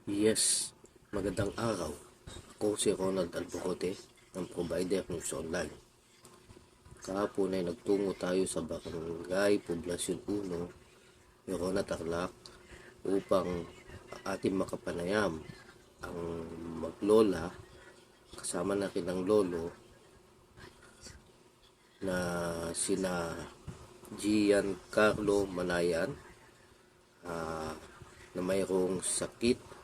Yes, magandang araw. Ako si Ronald Albucote ng Provider News Online. Kahapon ay nagtungo tayo sa Barangay Poblasyon 1, Yorona, Tarlac upang ating makapanayam ang maglola kasama na kilang lolo na sina Giancarlo Manayan na mayroong sakit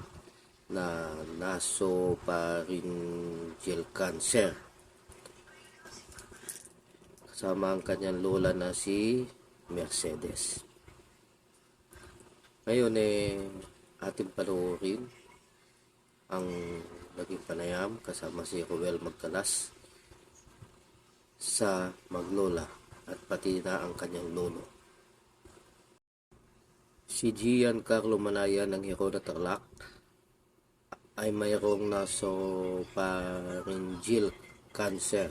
na nasopharyngeal cancer. Kasama ang kanyang lola na si Mercedes. Ngayon ating panoorin ang naging panayam kasama si Ruel Magkalas sa maglola at pati na ang kanyang lolo. Si Giancarlo Manayan ng Yorona, Tarlac ay mayroong nasopharyngeal cancer.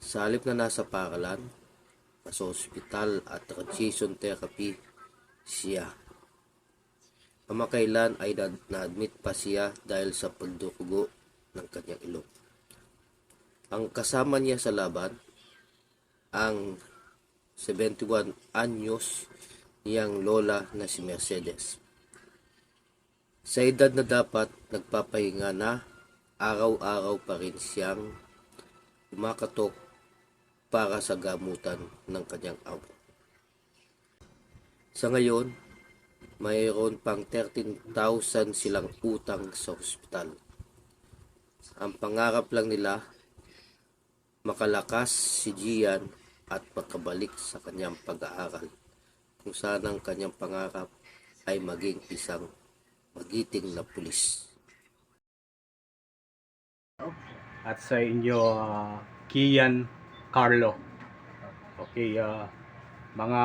Sa halip na nasa paaralan, nasa ospital at radiation therapy siya. Kamakailan ay na-admit pa siya dahil sa pagdurugo ng kanyang ilong. Ang kasama niya sa laban, ang 71 anyos niyang lola na si Mercedes. Sa edad na dapat nagpapahinga na, araw-araw pa rin siyang kumakatok para sa gamutan ng kanyang amo. Sa ngayon, mayroon pang 13,000 silang utang sa ospital. Ang pangarap lang nila, makalakas si Gian at makabalik sa kanyang pag-aaral, kung saan ang kanyang pangarap ay maging isang magiting na pulis. At sa inyo, Kian Carlo. Okay, mga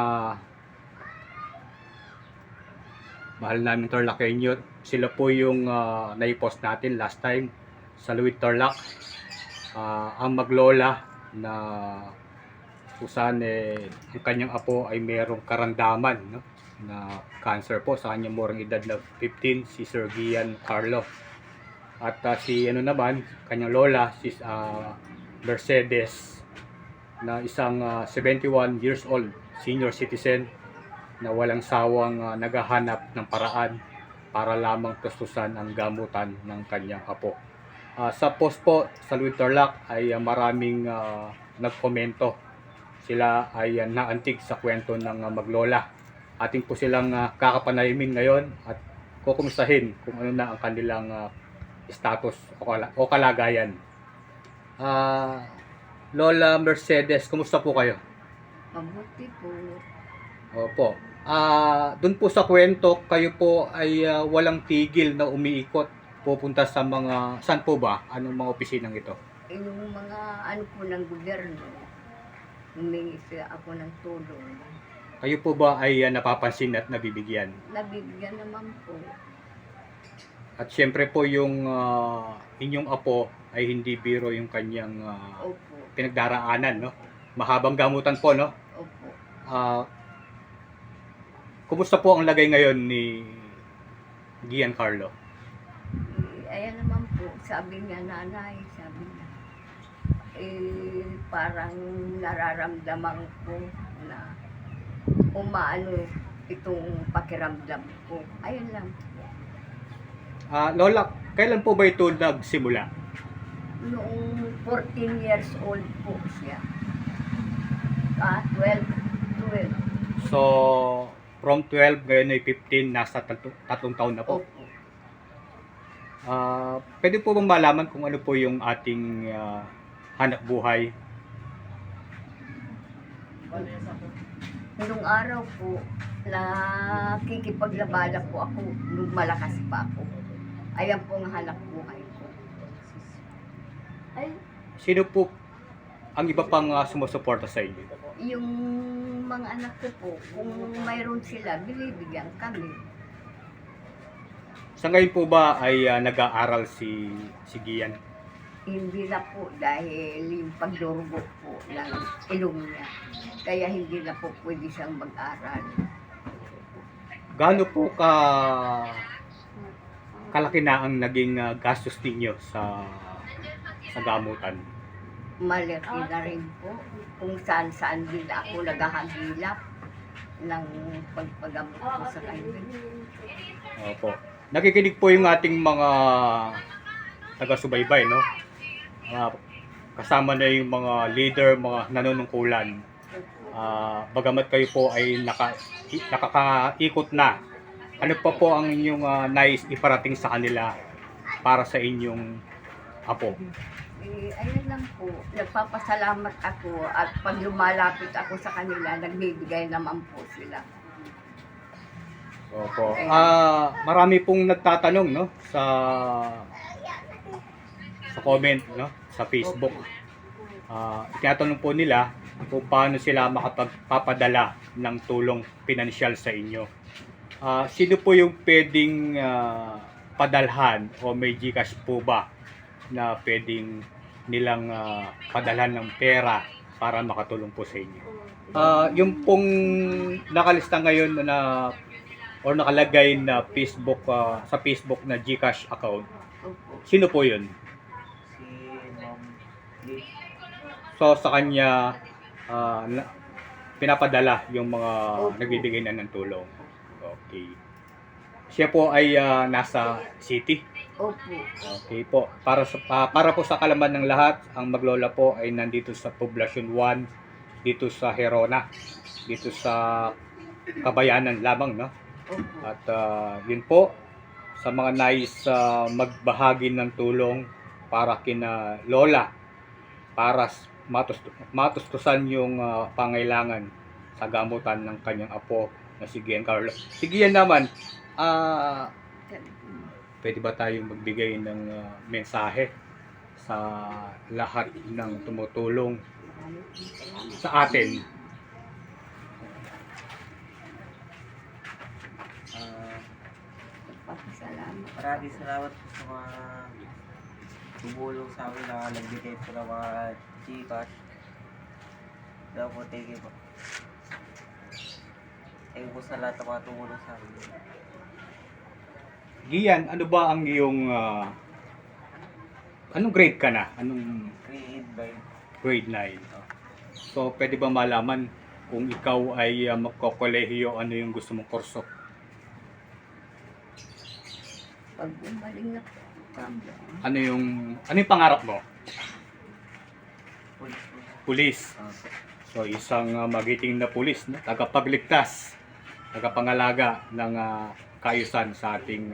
mahal namin Tarlacenyo, sila po yung naipost natin last time sa Luit Tarlac. Ang maglola na kusan ang kanyang apo ay mayroong karamdaman, no? Na cancer po sa kanyang murang edad na 15, si Sir Gian Carlo. At si naman, kanyang lola, si Mercedes, na isang 71 years old, senior citizen, na walang sawang naghahanap ng paraan para lamang tustusan ang gamutan ng kanyang apo. Sa post po sa Luit Tarlac ay maraming nagkomento. Sila ay naantig sa kwento ng maglola. Ating po silang kakapanayimin ngayon at kukumustahin kung ano na ang kanilang status o kalagayan. Lola Mercedes, kumusta po kayo? Mabuti po. Opo. Doon po sa kwento, kayo po ay walang tigil na umiikot pupunta sa mga, saan po ba? Anong mga opisinang ito? Yung mga po ng gobyerno, humingi ako ng tulong. Kayo po ba ay napapansin at nabibigyan? Nabibigyan naman po. At syempre po yung inyong apo ay hindi biro yung kanyang Opo. pinagdaraanan, no? Mahabang gamutan po, no? Opo. Kumusta po ang lagay ngayon ni Giancarlo? Ayan naman po, sabi niya nanay, sabi niya, parang nararamdaman ko na umaano itong pakiramdam ko. Ayun lang. Lola, kailan po ba ito nagsimula? Noong 14 years old po siya. 12. So, from 12, ngayon ay 15, nasa tatlong taon na po. Opo. Pwede po bang malaman kung ano po yung ating hanap buhay? Nung araw po, nakikipaglabada po ako nung malakas pa ako. Ayan po ang hanap buhay ko. Ay, Sino po ang iba pang sumusuporta sa inyo? yung mga anak ko po, kung mayroon sila, binibigyan kami. Sa ngayon po ba ay nag-aaral si Gian? Hindi na po dahil yung pagdurugo po ng ilong niya. Kaya hindi na po pwede siyang mag-aral. Gaano po kalaki na ang naging gastos ninyo sa gamutan? Malaki na rin po. Kung saan-saan din ako naghahagilap ng pagpagamot ko sa kanya. Opo. Nakikinig po yung ating mga taga-subaybay, no? Kasama na yung mga leader, mga nanunungkulan. Bagamat kayo po ay nakakaikot na, ano pa po ang inyong nais iparating sa kanila para sa inyong apo? Ayun lang po, nagpapasalamat ako at pag lumalapit ako sa kanila, nagbibigay naman po sila. Opo. Marami pong nagtatanong, no, sa comment, no, sa Facebook. Tinatanong po nila kung paano sila makapagpapadala ng tulong pinansyal sa inyo. Sino po yung pwedeng padalhan o may GCash po ba na pwedeng nilang padalhan ng pera para makatulong po sa inyo? Yung pong nakalista ngayon na or nakalagay na Facebook sa Facebook na GCash account, Opo. sino po yun? Si Ma'am Liz. So sa kanya pinapadala yung mga Opo. nagbibigay na ng tulong. Okay. Siya po ay nasa city. Opo. Okay po. Para po sa kalaman ng lahat, ang Maglola po ay nandito sa Poblacion 1, dito sa Herona, dito sa Kabayanan lamang, no? Opo. At yun po, sa mga nais magbahagi ng tulong para kina Lola, para matustusan yung pangailangan sa gamutan ng kanyang apo na si Giancarlo. Si Gian naman, pwede ba tayong magbigay ng mensahe sa lahat ng tumutulong sa atin? Nagpapasalamat. Maraming salamat po sa mga tumulong sa amin na nagbigay po ng mga Gcash. Kaya po, thank you po. Thank you po sa lahat ng mga tumulong sa amin. Gian, ano ba ang iyong anong grade ka na? Anong Grade 9. grade 9? So, pwede ba malaman kung ikaw ay magkokolehiyo, ano yung gusto mong kurso? Pag bumaling na po. Ano yung pangarap mo? Pulis po. Pulis. So, isang magiting na pulis, no? Tagapagligtas, tagapangalaga ng kaayusan sa ating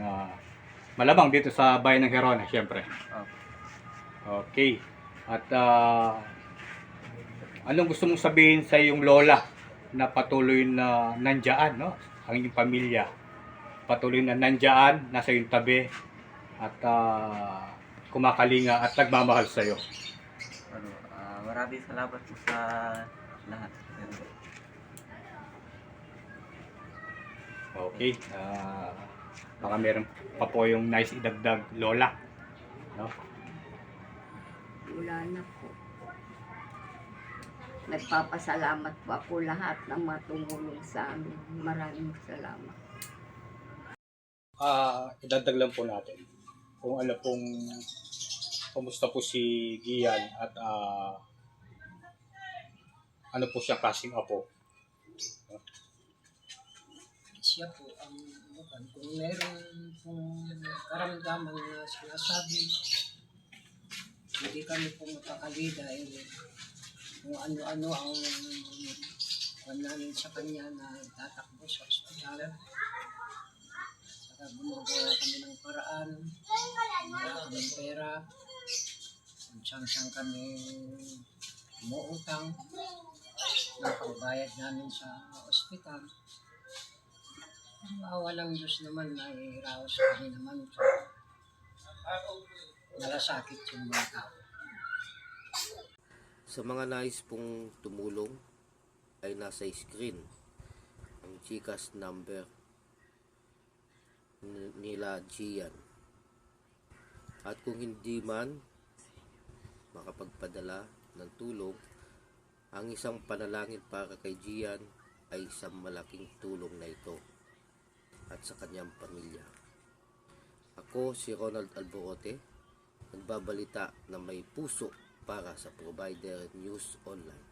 malamang dito sa bayan ng Herona, syempre. Okay. At anong gusto mong sabihin sa iyong lola na patuloy na nandiyan, no? Ang iyong pamilya patuloy na nandiyan, nasa iyong tabi at kumakalinga at nagmamahal sa iyo. Maraming salamat po sa lahat. Okay. Baka meron pa po yung nice idagdag, lola, no? Wala na po. Nagpapasalamat po ako lahat ng mga tumulong sa amin. Maraming salamat. Idagdag lang po natin kung ano pong kumusta po si Gian at ano po siya klaseng apo. Siya po ang kung meron pong karamdaman na sinasabi, hindi kami po mapakali dahil kung ano-ano ang namin sa kanya na tatakbo sa ospital. Saka gumagawa kami ng paraan, wala kami pera, kung saan kami umuutang, ng pagbayad namin sa ospital. Ang awa ng Diyos naman ay raos kami naman sa malasakit yung mga tao. Sa mga nais pong tumulong ay nasa screen ang GCash number nila Gian. At kung hindi man makapagpadala ng tulong, ang isang panalangin para kay Gian ay isang malaking tulong na ito at sa kanyang pamilya. Ako si Ronald Alborote, nagbabalita na may puso para sa Provider News Online.